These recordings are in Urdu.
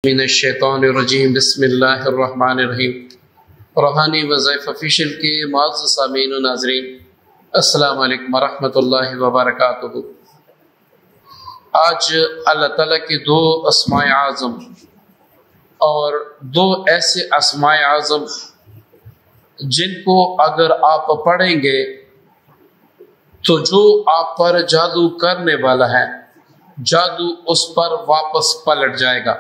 من الشیطان الرجیم بسم اللہ الرحمن الرحیم۔ روحانی وظائف آفیشیل کے معزز سامعین و ناظرین، السلام علیکم ورحمۃ اللہ وبرکاتہ۔ آج اللہ تعالیٰ کے دو اسماء اعظم اور دو ایسے اسماء اعظم جن کو اگر آپ پڑھیں گے تو جو آپ پر جادو کرنے والا ہے، جادو اس پر واپس پلٹ جائے گا،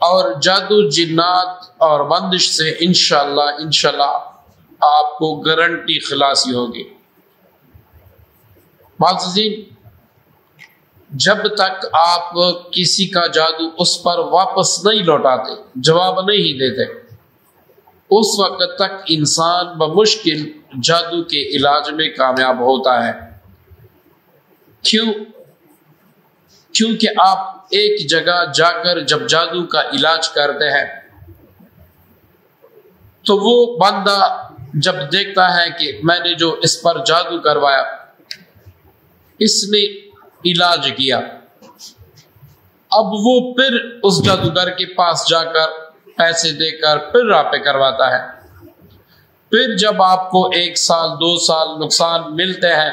اور جادو جنات اور بندش سے انشاءاللہ آپ کو گارنٹی خلاصی ہوگی۔ معززین، جب تک آپ کسی کا جادو اس پر واپس نہیں لوٹاتے، جواب نہیں دیتے، اس وقت تک انسان بمشکل جادو کے علاج میں کامیاب ہوتا ہے۔ کیونکہ آپ ایک جگہ جا کر جب جادو کا علاج کرتے ہیں تو وہ بندہ جب دیکھتا ہے کہ میں نے جو اس پر جادو کروایا، اس نے علاج کیا، اب وہ پھر اس جادوگر کے پاس جا کر پیسے دے کر پھر راپے کرواتا ہے۔ پھر جب آپ کو 1 سال 2 سال نقصان ملتے ہیں،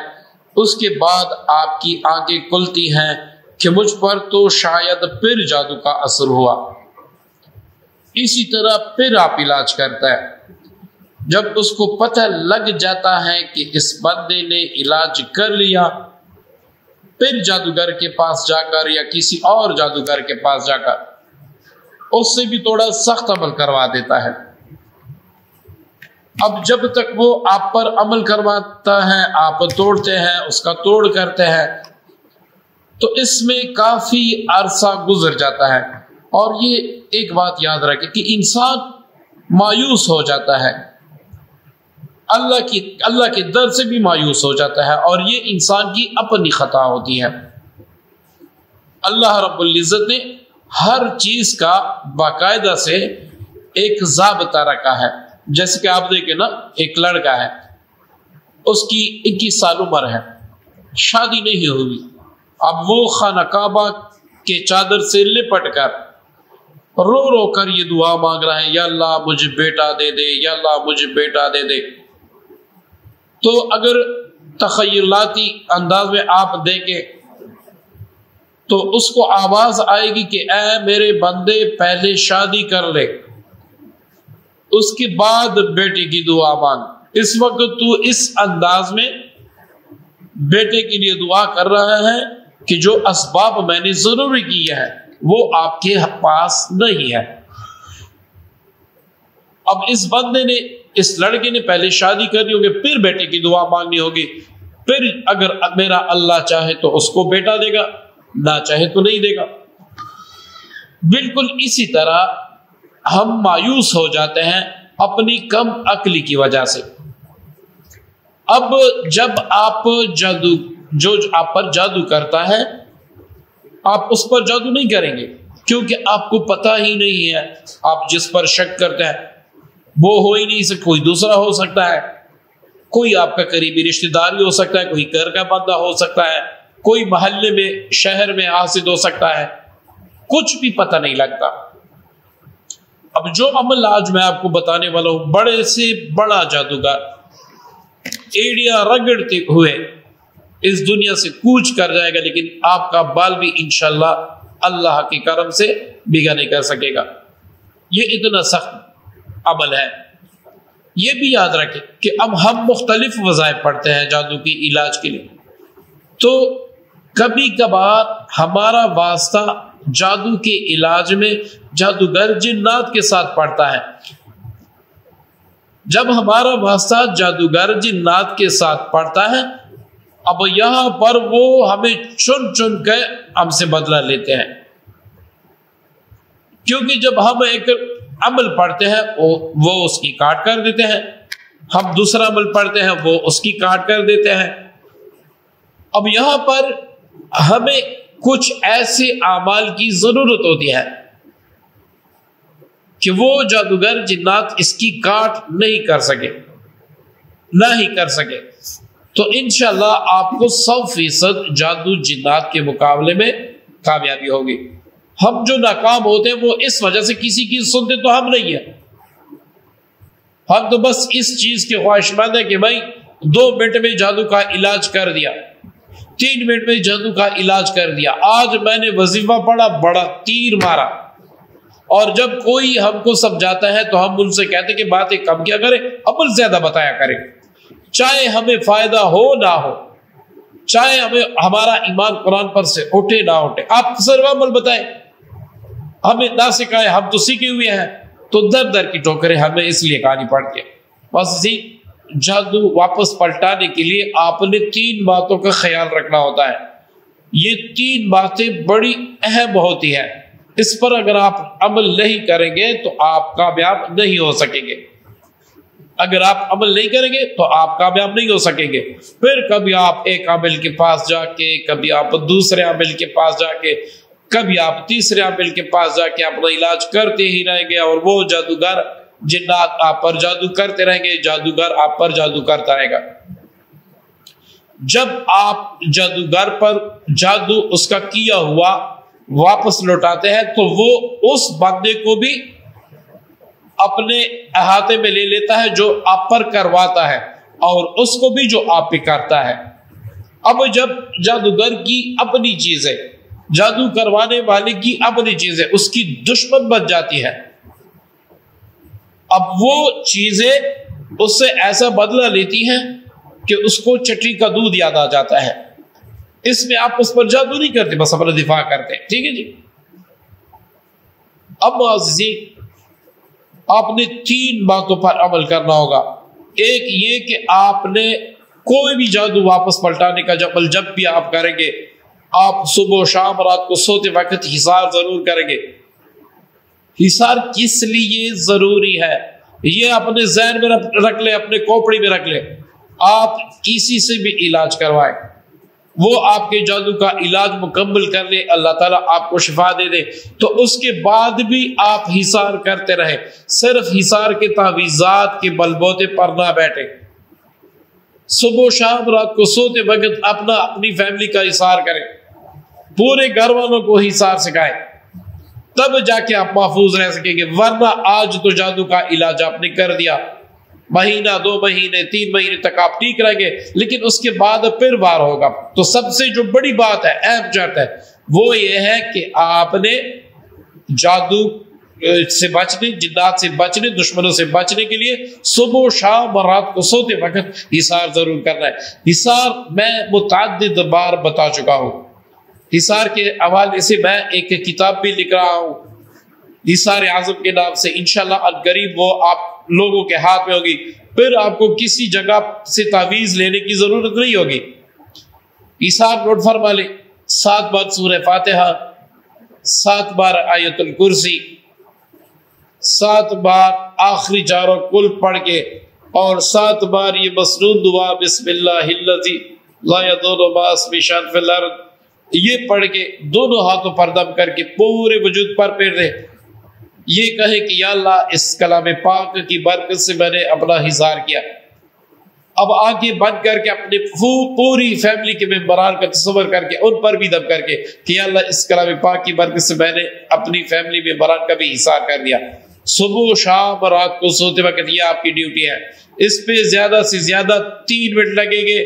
اس کے بعد آپ کی آنکھیں کھلتی ہیں کہ مجھ پر تو شاید پھر جادو کا اثر ہوا۔ اسی طرح پھر آپ علاج کرتا ہے۔ جب اس کو پتہ لگ جاتا ہے کہ اس بندے نے علاج کر لیا، پھر جادوگر کے پاس جا کر یا کسی اور جادوگر کے پاس جا کر اس سے بھی تھوڑا سخت عمل کروا دیتا ہے۔ اب جب تک وہ آپ پر عمل کرواتا ہے، آپ توڑتے ہیں، اس کا توڑ کرتے ہیں، تو اس میں کافی عرصہ گزر جاتا ہے۔ اور یہ ایک بات یاد رکھے کہ انسان مایوس ہو جاتا ہے، اللہ کے در سے بھی مایوس ہو جاتا ہے، اور یہ انسان کی اپنی خطا ہوتی ہے۔ اللہ رب العزت نے ہر چیز کا باقاعدہ سے ایک ضابطہ رکھا ہے۔ جیسے کہ آپ دیکھیں نا، ایک لڑکا ہے، اس کی 21 سال عمر ہے، شادی نہیں ہوئی، اب وہ خانہ کعبہ کے چادر سے لپٹ کر رو رو کر یہ دعا مانگ رہا ہے، یا اللہ مجھے بیٹا دے دے، یا اللہ مجھے بیٹا دے دے۔ تو اگر تخیلاتی انداز میں آپ دیکھیں تو اس کو آواز آئے گی کہ اے میرے بندے، پہلے شادی کر لے، اس کے بعد بیٹے کی دعا مانگ۔ اس وقت تو اس انداز میں بیٹے کے لیے دعا کر رہا ہے کہ جو اسباب میں نے ضروری کیا ہے وہ آپ کے پاس نہیں ہے۔ اب اس بندے نے، اس لڑکے نے پہلے شادی کرنی ہوگی، پھر بیٹے کی دعا مانگنی ہوگی، پھر اگر میرا اللہ چاہے تو اس کو بیٹا دے گا، نہ چاہے تو نہیں دے گا۔ بالکل اسی طرح ہم مایوس ہو جاتے ہیں اپنی کم عقلی کی وجہ سے۔ اب جب آپ جو آپ پر جادو کرتا ہے، آپ اس پر جادو نہیں کریں گے، کیونکہ آپ کو پتہ ہی نہیں ہے۔ آپ جس پر شک کرتے ہیں وہ ہو ہی نہیں سکتا، کوئی دوسرا ہو سکتا ہے، کوئی آپ کا قریبی رشتہ دار ہی ہو سکتا ہے، کوئی گھر کا بندہ ہو سکتا ہے، کوئی محلے میں، شہر میں حاسد ہو سکتا ہے، کچھ بھی پتہ نہیں لگتا۔ اب جو عمل آج میں آپ کو بتانے والا ہوں، بڑے سے بڑا جادوگر ایڑیاں رگڑتے ہوئے اس دنیا سے کوچ کر جائے گا، لیکن آپ کا بال بھی انشاءاللہ اللہ کے کرم سے بھیگا نہیں کر سکے گا۔ یہ اتنا سخت عمل ہے۔ یہ بھی یاد رکھیں کہ اب ہم مختلف وظائف پڑھتے ہیں جادو کی علاج کے لیے، تو کبھی کبھار ہمارا واسطہ جادو کے علاج میں جادوگر جنات کے ساتھ پڑتا ہے۔ جب ہمارا واسطہ جادوگر جنات کے ساتھ پڑتا ہے، اب یہاں پر وہ ہمیں چن چن کے ہم سے بدلہ لیتے ہیں، کیونکہ جب ہم ایک عمل پڑھتے ہیں وہ اس کی کاٹ کر دیتے ہیں، ہم دوسرا عمل پڑھتے ہیں وہ اس کی کاٹ کر دیتے ہیں۔ اب یہاں پر ہمیں کچھ ایسے اعمال کی ضرورت ہوتی ہے کہ وہ جادوگر جنات اس کی کاٹ نہیں کر سکے، نہ ہی کر سکے، تو انشاءاللہ آپ کو 100% جادو جنات کے مقابلے میں کامیابی ہوگی۔ ہم جو ناکام ہوتے ہیں وہ اس وجہ سے کسی کی سنتے تو ہم نہیں ہیں، ہم تو بس اس چیز کے خواہش مند ہیں کہ بھائی 2 منٹ میں جادو کا علاج کر دیا، 3 منٹ میں جادو کا علاج کر دیا، آج میں نے وظیفہ پڑھا، بڑا تیر مارا، اور جب کوئی ہم کو سمجھاتا ہے تو ہم ان سے کہتے ہیں کہ باتیں کم کیا کریں، عمل زیادہ بتایا کریں، چاہے ہمیں فائدہ ہو نہ ہو، چاہے ہمارا ایمان قرآن پر سے اٹھے نہ اٹھے، آپ صرف عمل بتائیں، ہمیں نہ سکھائے، ہم تو سیکھے ہوئے ہیں، تو در در کی ٹوکریں ہمیں اس لیے کہانی پڑتی ہے۔ بس اسی جادو واپس پلٹانے کے لیے آپ نے 3 باتوں کا خیال رکھنا ہوتا ہے، یہ 3 باتیں بڑی اہم ہوتی ہیں، اس پر اگر آپ عمل نہیں کریں گے تو آپ کامیاب نہیں ہو سکیں گے، اگر آپ عمل نہیں کریں گے تو آپ کامیاب نہیں ہو سکیں گے، پھر کبھی آپ ایک عامل کے پاس جا کے، کبھی آپ دوسرے عامل کے پاس جا کے، کبھی آپ تیسرے عامل کے پاس جا کے اپنا علاج کرتے ہی رہیں گے، اور وہ جادوگر جنات آپ پر جادو کرتے رہیں گے، جادوگر آپ پر جادو کرتا رہے گا۔ جب آپ جادوگر پر جادو اس کا کیا ہوا واپس لوٹاتے ہیں تو وہ اس بندے کو بھی اپنے احاطے میں لے لیتا ہے جو آپ پر کرواتا ہے، اور اس کو بھی جو آپ پہ کرتا ہے۔ اب جب جادوگر کی اپنی چیزیں، جادو کروانے والے کی اپنی چیزیں اس کی دشمن بن جاتی ہے، اب وہ چیزیں اس سے ایسا بدلہ لیتی ہیں کہ اس کو چٹنی کا دودھ یاد آ جاتا ہے، اس میں آپ اس پر جادو نہیں کرتے، بس اپنا دفاع کرتے ہیں، ٹھیک ہے جی۔ اب معززین، آپ نے 3 باتوں پر عمل کرنا ہوگا۔ ایک یہ کہ آپ نے کوئی بھی جادو واپس پلٹانے کا عمل جب بھی آپ کریں گے، آپ صبح و شام رات کو سوتے وقت حساب ضرور کریں گے۔ حساب کس لیے ضروری ہے یہ اپنے ذہن میں رکھ لیں، اپنے کوپڑی میں رکھ لیں۔ آپ کسی سے بھی علاج کروائیں، وہ آپ کے جادو کا علاج مکمل کر لے، اللہ تعالیٰ آپ کو شفا دے دے، تو اس کے بعد بھی آپ حسار کرتے رہیں، صرف حسار کے تعویذات کے بلبوتے پر نہ بیٹھے، صبح و شام رات کو سوتے وقت اپنی فیملی کا حسار کریں، پورے گھر والوں کو حسار سکھائیں، تب جا کے آپ محفوظ رہ سکیں گے، ورنہ آج تو جادو کا علاج آپ نے کر دیا، مہینہ 2 مہینے 3 مہینے تک آپ ٹھیک رہیں گے، لیکن اس کے بعد پھر بار ہوگا۔ تو سب سے جو بڑی بات ہے، اہم شرط ہے، وہ یہ ہے کہ آپ نے جادو سے بچنے، جنات سے بچنے، دشمنوں سے بچنے کے لیے صبح و شام اور رات کو سوتے وقت حسار ضرور کرنا ہے۔ حسار میں متعدد بار بتا چکا ہوں، حسار کے حوالے سے میں ایک کتاب بھی لکھ رہا ہوں حسار اعظم کے نام سے، انشاءاللہ عنقریب وہ آپ لوگوں کے ہاتھ میں ہوگی، پھر آپ کو کسی جگہ سے تعویذ لینے کی ضرورت نہیں ہوگی۔ حسار نوٹ فرما لیں، 7 بار سورہ فاتحہ، 7 بار آیت الکرسی، 7 بار آخری 4 کل پڑھ کے، اور 7 بار یہ مسنون دعا بسم اللہ الذی لا یضر مع اسمہ شیء فی الارض، یہ پڑھ کے دونوں ہاتھوں پر دم کر کے پورے وجود پر پھیر دیں، یہ کہے کہ یا اللہ اس کلام پاک کی برکت سے میں نے اپنا حسار کیا۔ اب آنکھیں بند کر کے اپنے پوری فیملی کے ممبران کا تصور کر کے ان پر بھی دم کر کے کہ یا اللہ اس کلام پاک کی برکت سے میں نے اپنی فیملی ممبران کا بھی حسار کر دیا۔ صبح و شام رات کو سوتے وقت یہ آپ کی ڈیوٹی ہے، اس پہ زیادہ سے زیادہ 3 منٹ لگیں گے،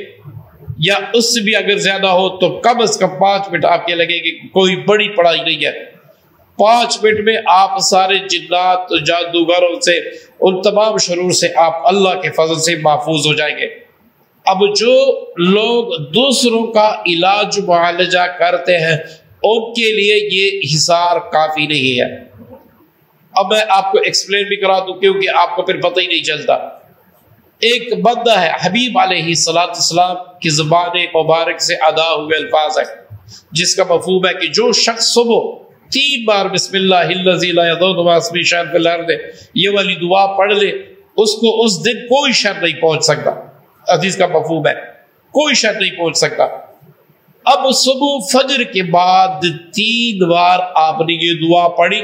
یا اس سے بھی اگر زیادہ ہو تو کم از کم 5 منٹ آپ کے لگیں گے، کوئی بڑی پڑھائی نہیں ہے۔ 5 منٹ میں آپ سارے جنات، جادوگروں سے، ان تمام شرور سے آپ اللہ کے فضل سے محفوظ ہو جائیں گے۔ اب جو لوگ دوسروں کا علاج معالجہ کرتے ہیں ان کے لیے یہ حسار کافی نہیں ہے۔ اب میں آپ کو ایکسپلین بھی کرا دوں کیونکہ آپ کو پھر پتہ ہی نہیں چلتا۔ ایک بندہ ہے، حبیب علیہ السلام کی زبان مبارک سے ادا ہوئے الفاظ ہیں جس کا مفہوم ہے کہ جو شخص صبح 3 بار بسم اللہ الذی لا یضر مع اسمہ شیء فی الارض یہ والی دعا پڑھ لے، اس کو اس دن کوئی شر نہیں پہنچ سکتا۔ حدیث کا مفہوم ہے کوئی شر نہیں پہنچ سکتا۔ اب صبح فجر کے بعد 3 بار آپ نے یہ دعا پڑھی،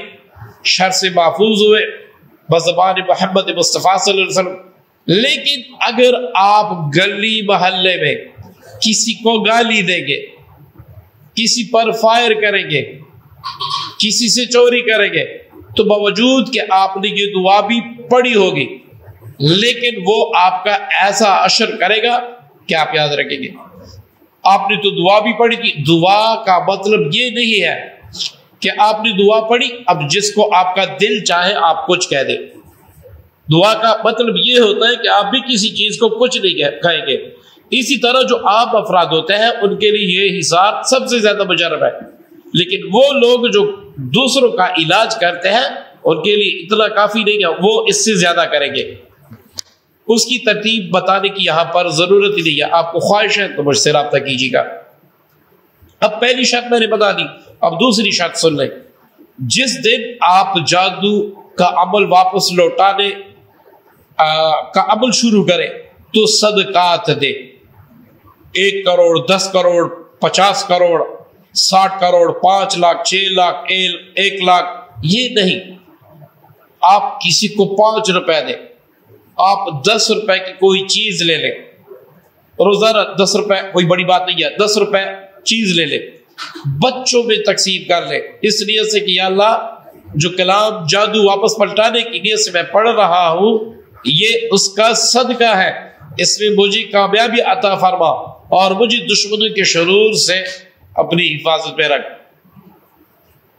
شر سے محفوظ ہوئے بزبان محمد مصطفیٰ صلی اللہ علیہ وسلم۔ لیکن اگر آپ گلی محلے میں کسی کو گالی دیں گے، کسی پر فائر کریں گے، کسی سے چوری کریں گے تو باوجود کہ آپ نے یہ دعا بھی پڑھی ہوگی لیکن وہ آپ کا ایسا اشر کرے گا کہ آپ یاد رکھیں گے آپ نے تو دعا بھی پڑھی تھی. دعا کا مطلب یہ نہیں ہے کہ آپ نے دعا پڑھی اب جس کو آپ کا دل چاہے آپ کچھ کہہ دیں. دعا کا مطلب یہ ہوتا ہے کہ آپ بھی کسی چیز کو کچھ نہیں کہیں گے. اسی طرح جو عام افراد ہوتے ہیں ان کے لیے یہ حساب سب سے زیادہ مجرب ہے, لیکن وہ لوگ جو دوسروں کا علاج کرتے ہیں ان کے لیے اتنا کافی نہیں ہے, وہ اس سے زیادہ کریں گے. اس کی ترتیب بتانے کی یہاں پر ضرورت ہی نہیں ہے, آپ کو خواہش ہے تو مجھ سے رابطہ کیجیے گا. اب پہلی شرط میں نے بتا دی, اب دوسری شرط سن لیں. جس دن آپ جادو کا عمل واپس لوٹانے کا عمل شروع کریں تو صدقات دے. 1 کروڑ 10 کروڑ 50 کروڑ 60 کروڑ 5 لاکھ 6 لاکھ 1 لاکھ یہ نہیں. آپ کسی کو 5 روپے دیں, آپ 10 روپے کی کوئی چیز لے لیں, روزانہ 10 روپے کوئی بڑی بات نہیں ہے, 10 روپے چیز لے لیں, بچوں میں تقسیم کر لیں اس لیے سے کہ یا اللہ جو کلام جادو واپس پلٹانے کی نیت سے میں پڑھ رہا ہوں یہ اس کا صدقہ ہے, اس میں مجھے کامیابی عطا فرما اور مجھے دشمنوں کے شرور سے اپنی حفاظت میں رکھ.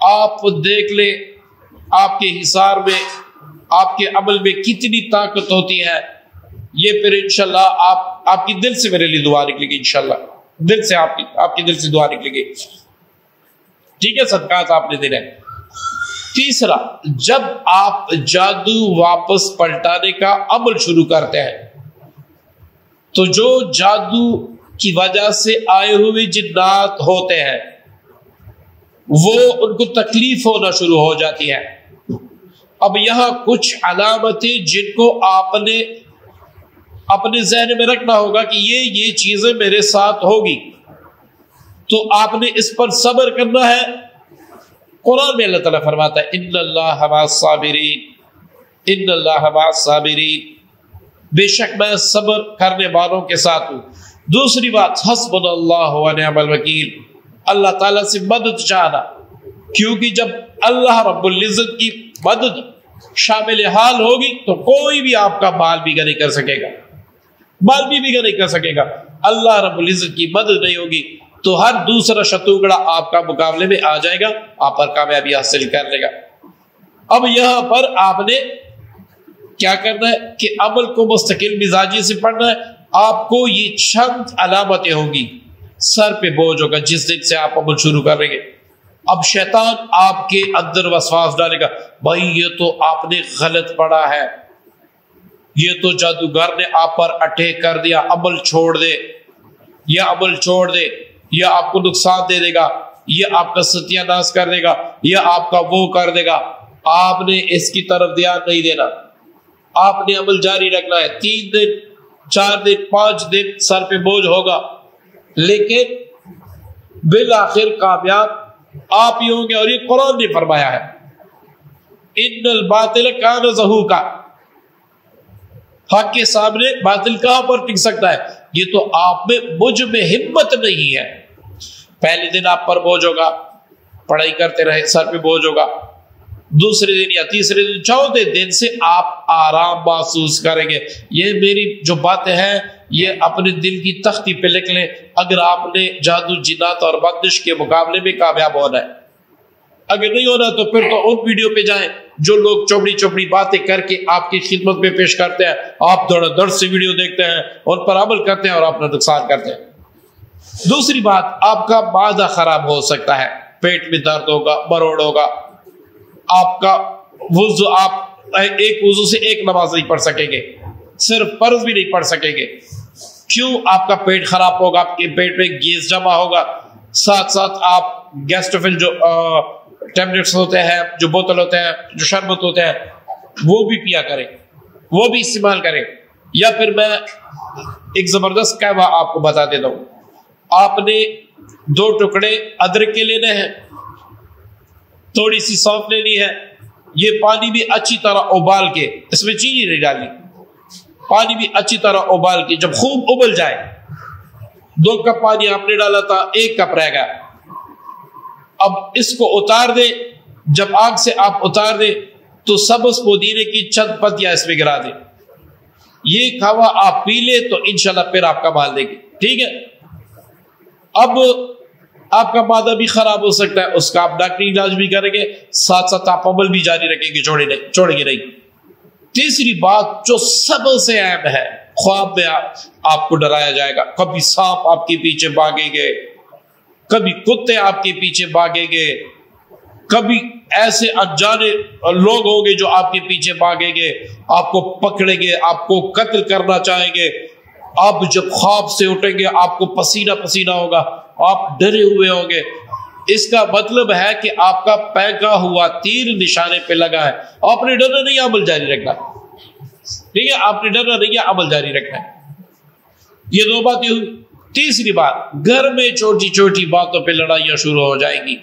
آپ دیکھ لیں آپ کے حصار میں آپ کے عمل میں کتنی طاقت ہوتی ہے. یہ پھر انشاءاللہ آپ کی دل سے میرے لیے دعا نکلے گی, انشاءاللہ دل سے آپ کی دل سے دعا نکلے گی. ٹھیک ہے, صدقات آپ نے دینا ہے. تیسرا, جب آپ جادو واپس پلٹانے کا عمل شروع کرتے ہیں تو جو جادو کی وجہ سے آئے ہوئے جنات ہوتے ہیں وہ ان کو تکلیف ہونا شروع ہو جاتی ہے. اب یہاں کچھ علامتیں جن کو آپ نے اپنے ذہن میں رکھنا ہوگا کہ یہ چیزیں میرے ساتھ ہوگی تو آپ نے اس پر صبر کرنا ہے. قرآن میں اللہ تعالیٰ فرماتا ہے ان اللہ مع الصابرین, ان اللہ مع الصابرین, بے شک میں صبر کرنے والوں کے ساتھ ہوں. دوسری بات, حسبنا اللہ ونعم الوکیل, اللہ تعالیٰ سے مدد چاہنا, کیونکہ جب اللہ رب العزت کی مدد شامل حال ہوگی تو کوئی بھی آپ کا بال بیگا نہیں کر سکے گا, بال بھی بیگا نہیں کر سکے گا. اللہ رب العزت کی مدد نہیں ہوگی تو ہر دوسرا شتوگڑا آپ کا مقابلے میں آ جائے گا, آپ پر کامیابی حاصل کر لے گا. اب یہاں پر آپ نے کیا کرنا ہے کہ عمل کو مستقل مزاجی سے پڑھنا ہے. آپ کو یہ چند علامتیں ہوں گی, سر پہ بوجھ ہوگا جس دن سے آپ عمل شروع کر رہے ہیں. اب شیطان آپ کے اندر وسواس ڈالے گا, بھائی یہ تو آپ نے غلط پڑھا ہے, یہ تو جادوگر نے آپ پر اٹیک کر دیا, عمل چھوڑ دے, یہ عمل چھوڑ دے, یہ آپ کو نقصان دے دے گا, یہ آپ کا ستیہ ناش کر دے گا, یہ آپ کا وہ کر دے گا. آپ نے اس کی طرف دھیان نہیں دینا, آپ نے عمل جاری رکھنا ہے. 3 دن 4 دن 5 دن سر پہ بوجھ ہوگا لیکن بالآخر کامیاب آپ ہی ہوں گے. اور یہ قرآن نے فرمایا ہے ان الباطل کان زہوقا, حق کے سامنے باطل کہاں پر ٹک سکتا ہے. یہ تو آپ میں مجھ میں ہمت نہیں ہے. پہلے دن آپ پر بوجھ ہوگا, پڑھائی کرتے رہے سر پہ بوجھ ہوگا, دوسرے دن یا تیسرے دن چوتھے دن سے آپ آرام محسوس کریں گے. یہ میری جو باتیں ہیں یہ اپنے دل کی تختی پہ لکھ لیں. اگر آپ نے جادو جنات اور بندش کے مقابلے میں کامیاب ہونا ہے, اگر نہیں ہونا تو پھر تو ان ویڈیو پہ جائیں جو لوگ چوبڑی چوبڑی باتیں کر کے آپ کی خدمت میں پیش کرتے ہیں. آپ دڑ دڑ سے ویڈیو دیکھتے ہیں, ان پر عمل کرتے ہیں اور اپنا نقصان کرتے ہیں. دوسری بات, آپ کا معدہ خراب ہو سکتا ہے, پیٹ میں درد ہوگا, مروڑ ہوگا, آپ کا وضو, آپ ایک وضو سے ایک نماز نہیں پڑھ سکیں گے, صرف فرض بھی نہیں پڑھ سکیں گے. کیوں؟ آپ کا پیٹ خراب ہوگا, آپ کے پیٹ میں گیس جمع ہوگا, ساتھ ساتھ آپ گیسٹوفل جو ٹیبلٹس ہوتے ہیں, جو بوتل ہوتے ہیں, جو شربت ہوتے ہیں وہ بھی پیا کریں, وہ بھی استعمال کریں. یا پھر میں ایک زبردست قہوہ آپ کو بتا دیتا ہوں. آپ نے 2 ٹکڑے ادرک کے لینے ہیں, تھوڑی سی سونف لینی ہے, یہ پانی بھی اچھی طرح ابال کے, اس میں چینی نہیں ڈالنی, پانی بھی اچھی طرح ابال کے جب خوب ابل جائے, 2 کپ پانی آپ نے ڈالا تھا, 1 کپ رہ گیا, اب اس کو اتار دے, جب آگ سے آپ اتار دیں تو سبز پودینے کی چند پتیاں اس میں گرا دیں، یہ کھاوا آپ پی لیں تو انشاءاللہ پھر آپ کا مال دے گی، ٹھیک ہے؟ اب آپ کا معدہ بھی خراب ہو سکتا ہے، اس کا آپ ڈاکٹری علاج بھی کریں گے، ساتھ ساتھ آپ عمل بھی جاری رکھیں گے، چھوڑیں گے نہیں۔ تیسری بات جو سب سے اہم ہے، خواب میں آپ کو ڈرایا جائے گا، کبھی سانپ آپ کے پیچھے بھاگیں گے، کبھی کتے آپ کے پیچھے بھاگیں گے، کبھی ایسے انجانے لوگ ہوں گے جو آپ کے پیچھے بھاگیں گے، آپ کو پکڑیں گے، آپ کو قتل کرنا چاہیں گے۔ آپ جب خواب سے اٹھیں گے آپ کو پسینہ پسینہ ہوگا، آپ ڈرے ہوئے ہوں گے۔ اس کا مطلب ہے کہ آپ کا پھینکا ہوا تیر نشانے پہ لگا ہے، آپ نے ڈرنا نہیں، عمل جاری رکھنا، ٹھیک ہے؟ آپ نے ڈرنا نہیں ہے، عمل جاری رکھنا ہے۔ یہ دو باتیں ہوئی۔ تیسری بات، گھر میں چھوٹی چھوٹی باتوں پہ لڑائیاں شروع ہو جائیں گی۔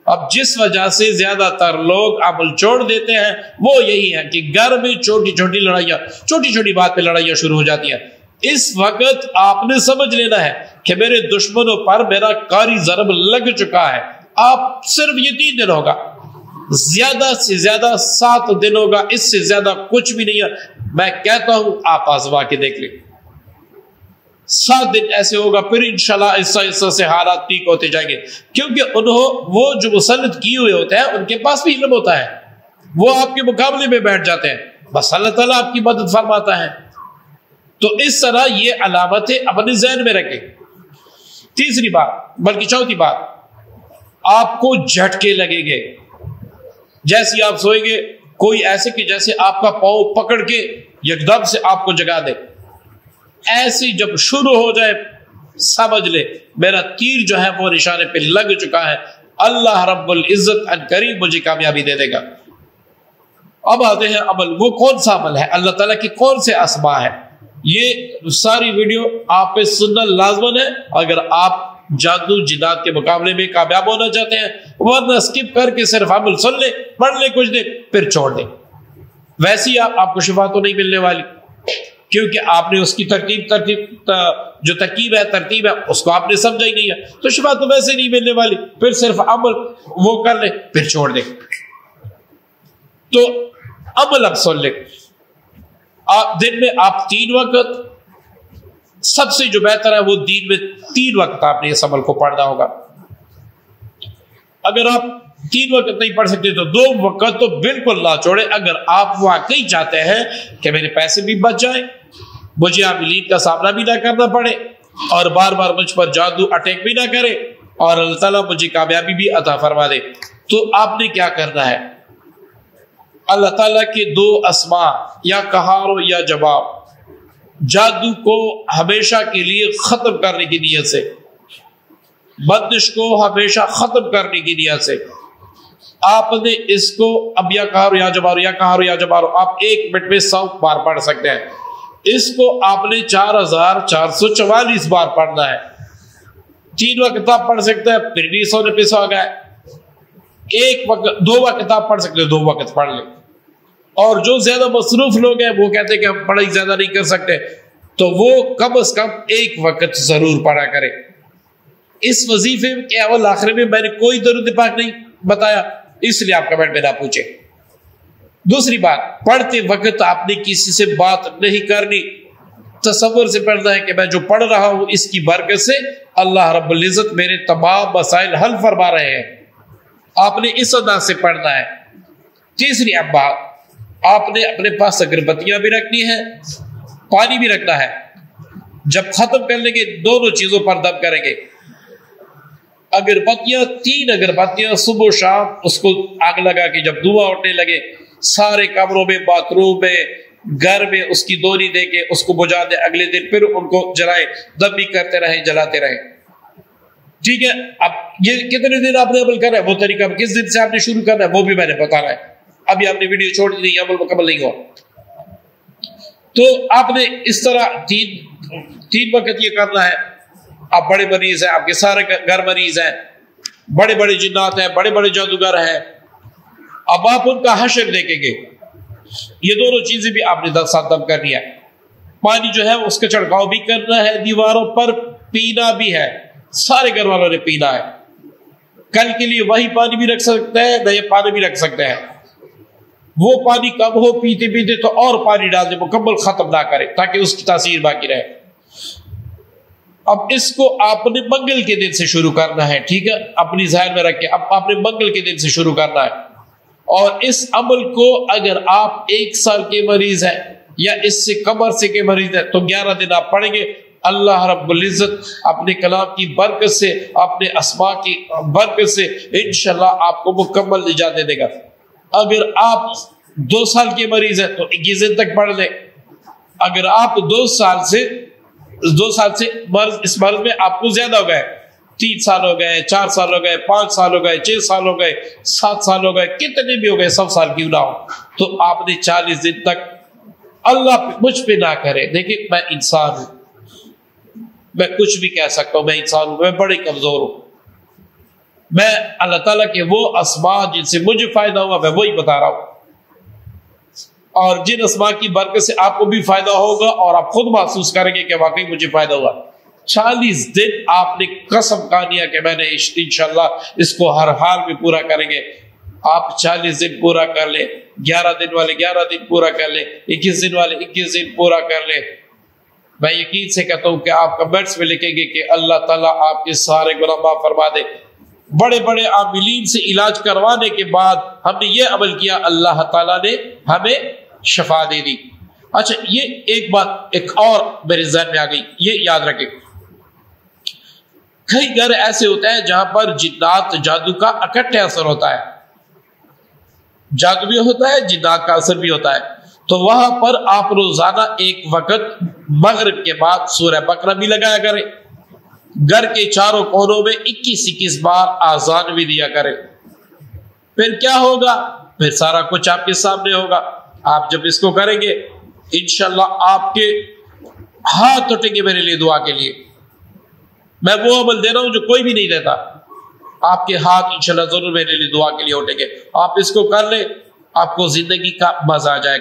اب جس وجہ سے زیادہ تر لوگ عمل چھوڑ دیتے ہیں وہ یہی ہے کہ گھر میں چھوٹی چھوٹی لڑائیاں، چھوٹی چھوٹی بات پہ لڑائیاں شروع ہو جاتی ہیں۔ اس وقت آپ نے سمجھ لینا ہے کہ میرے دشمنوں پر میرا کاری ضرب لگ چکا ہے۔ آپ صرف یہ 3 دن ہوگا، زیادہ سے زیادہ 7 دن ہوگا، اس سے زیادہ کچھ بھی نہیں ہے۔ میں کہتا ہوں آپ آزما کے دیکھ لیں، 7 دن ایسے ہوگا، پھر انشاءاللہ ایسا ایسا سے حالات ٹھیک ہوتے جائیں گے، کیونکہ وہ جو مسلط کیے ہوئے ہوتے ہیں ان کے پاس بھی علم ہوتا ہے، وہ آپ کے مقابلے میں بیٹھ جاتے ہیں، بس اللہ تعالیٰ آپ کی مدد فرماتا ہے۔ تو اس طرح یہ علامتیں اپنے ذہن میں رکھیں۔ تیسری بات، بلکہ چوتھی بات، آپ کو جھٹکے لگیں گے، جیسے آپ سوئیں گے کوئی ایسے کہ جیسے آپ کا پاؤں پکڑ کے یکدم سے آپ کو جگا دے، ایسی جب شروع ہو جائے سمجھ لے میرا تیر جو ہے وہ نشانے پہ لگ چکا ہے، اللہ رب العزت ان قریب مجھے کامیابی دے دے گا۔ اب آتے ہیں عمل، وہ کون سا عمل ہے، اللہ تعالیٰ کی کون سے اسماء ہے۔ یہ ساری ویڈیو آپ پہ سننا لازمن ہے اگر آپ جادو جنات کے مقابلے میں کامیاب ہونا چاہتے ہیں، ورنہ سکپ کر کے صرف عمل سن لیں، پڑھ لیں کچھ دن پھر چھوڑ دیں، ویسے ہی آپ کو شفا تو نہیں ملنے والی، کیونکہ آپ نے اس کی جو ترکیب ہے، ترتیب ہے، اس کو آپ نے سمجھا ہی نہیں ہے، تو شفا تو ویسے نہیں ملنے والی، پھر صرف عمل وہ کر لیں پھر چھوڑ دیں۔ تو عمل اب سن لیں، دن میں آپ 3 وقت، سب سے جو بہتر ہے وہ دن میں 3 وقت آپ نے اس عمل کو پڑھنا ہوگا۔ اگر آپ 3 وقت نہیں پڑھ سکتے تو 2 وقت تو بالکل نہ چھوڑیں۔ اگر آپ واقعی چاہتے ہیں کہ میرے پیسے بھی بچ جائیں، مجھے عاملین کا سامنا بھی نہ کرنا پڑے، اور بار بار مجھ پر جادو اٹیک بھی نہ کرے، اور اللہ تعالیٰ مجھے کامیابی بھی عطا فرما دے، تو آپ نے کیا کرنا ہے؟ اللہ تعالیٰ کے 2 اسماء، یا قہار یا جواب، جادو کو ہمیشہ کے لیے ختم کرنے کی نیت سے، بندش کو ہمیشہ ختم کرنے کی نیت سے آپ نے اس کو، اب یا قہار یا جبار، یا قہار یا جبار، آپ 1 منٹ میں 100 بار پڑھ سکتے ہیں۔ اس کو آپ نے 4444 بار پڑھنا ہے۔ 3 وقت آپ پڑھ سکتے ہیں، پھر بھی 100 روپے سے آ گئے۔ 1 وقت 2 وقت آپ پڑھ سکتے ہیں، 2 وقت پڑھ لیں۔ اور جو زیادہ مصروف لوگ ہیں وہ کہتے ہیں کہ ہم پڑھائی زیادہ نہیں کر سکتے، تو وہ کم از کم 1 وقت ضرور پڑھا کرے۔ اس وظیفے کے اول آخر میں میں نے کوئی درود پاک نہیں بتایا، اس لیے آپ کمنٹ میں نہ پوچھیں۔ دوسری بات، پڑھتے وقت آپ نے کسی سے بات نہیں کرنی، تصور سے پڑھنا ہے کہ میں جو پڑھ رہا ہوں اس کی برکت سے اللہ رب العزت میرے تمام مسائل حل فرما رہے ہیں، آپ نے اس انداز سے پڑھنا ہے۔ تیسری بات، آپ نے اپنے پاس اگربتیاں بھی رکھنی ہے، پانی بھی رکھنا ہے۔ جب ختم کر لیں گے دونوں چیزوں پر دم کریں گے۔ اگربتیاں 3 اگربتیاں صبح و شام اس کو آگ لگا کے جب دھواں اٹھنے لگے سارے کمروں میں، باتھ روم میں، گھر میں اس کی دوری دے کے اس کو بجھا دیں، اگلے دن پھر ان کو جلائیں، دم بھی کرتے رہیں، جلاتے رہیں، ٹھیک ہے؟ اب یہ کتنے دن آپ نے عمل کرنا ہے، وہ طریقہ کس دن سے آپ نے شروع کرنا ہے وہ بھی میں نے بتانا ہے۔ ابھی آپ نے ویڈیو چھوڑ دی نہیں، عمل مکمل نہیں ہوا، تو آپ نے اس طرح 3 وقت یہ کرنا ہے۔ آپ بڑے مریض ہیں، آپ کے سارے گھر مریض ہیں، بڑے بڑے جنات ہیں، بڑے بڑے جادوگر ہیں، اب آپ ان کا حشر دیکھیں گے۔ یہ دونوں چیزیں بھی آپ نے ساتھ دم کرنی ہے۔ پانی جو ہے اس کا چھڑکاؤ بھی کرنا ہے، دیواروں پر پینا بھی ہے، سارے گھر والوں نے پینا ہے۔ کل کے لیے وہی پانی بھی رکھ سکتا ہے، نئے پانی بھی رکھ سکتے ہیں. وہ پانی کم ہو پیتے پیتے تو اور پانی ڈال دے، مکمل ختم نہ کرے تاکہ اس کی تاثیر باقی رہے. اب اس کو آپ نے منگل کے دن سے شروع کرنا ہے، ٹھیک ہے، اپنی ذہن میں رکھ کے اب آپ نے منگل کے دن سے شروع کرنا ہے. اور اس عمل کو اگر آپ 1 سال کے مریض ہیں یا اس سے کم عرصے کے مریض ہیں تو 11 دن آپ پڑھیں گے. اللہ رب العزت اپنے کلام کی برکت سے، اپنے اسماء کی برکت سے انشاءاللہ آپ کو مکمل نجات دے گا. اگر آپ 2 سال کے مریض ہیں تو 21 دن تک پڑھ لیں. اگر آپ 2 سال سے اس مرض میں آپ کو زیادہ ہو گئے، 3 سال ہو گئے، 4 سال ہو گئے، 5 سال ہو گئے، 6 سال ہو گئے، 7 سال ہو گئے، کتنے بھی ہو گئے، 100 سال کیوں نہ ہو، تو آپ نے 40 دن تک اللہ مجھ پہ نہ کرے. دیکھیں میں انسان ہوں، میں کچھ بھی کہہ سکتا ہوں، میں انسان ہوں، میں بڑی کمزور ہوں. میں اللہ تعالیٰ کے وہ اسماء جن سے مجھے فائدہ ہوا میں وہی بتا رہا ہوں، اور جن اسماء کی برکت سے آپ کو بھی فائدہ ہوگا اور آپ خود محسوس کریں گے کہ واقعی مجھے فائدہ ہوا. 40 دن آپ نے قسم کھانی ہے کہ میں نے انشاءاللہ اس کو ہر حال میں پورا کریں گے. آپ 40 دن پورا کر لیں، 11 دن والے 11 دن پورا کر لیں، 21 دن والے 21 دن پورا کر لیں. میں یقین سے کہتا ہوں کہ آپ کمنٹس میں لکھیں گے کہ اللہ تعالیٰ آپ کے سارے گناہ معاف فرما دے. بڑے بڑے عاملین سے علاج کروانے کے بعد ہم نے یہ عمل کیا، اللہ تعالیٰ نے ہمیں شفا دے دی. اچھا یہ ایک بات ایک اور میرے ذہن میں آ گئی، یہ یاد رکھیں. کئی گھر ایسے ہوتے ہیں جہاں پر جنات جادو کا اکٹھے اثر ہوتا ہے، جادو بھی ہوتا ہے، جنات کا اثر بھی ہوتا ہے. تو وہاں پر آپ روزانہ ایک وقت مغرب کے بعد سورہ بقرہ بھی لگایا کریں. گھر کے چاروں کونوں میں 21 بار آذان بھی دیا کریں. پھر کیا ہوگا؟ پھر سارا کچھ آپ کے سامنے ہوگا. آپ جب اس کو کریں گے انشاءاللہ آپ کے ہاتھ اٹھیں گے میرے لیے دعا کے لیے. میں وہ عمل دے رہا ہوں جو کوئی بھی نہیں دیتا. آپ کے ہاتھ انشاءاللہ ضرور میرے لیے دعا کے لیے اٹھیں گے. آپ اس کو کر لیں، آپ کو زندگی کا مزہ آ جائے گا.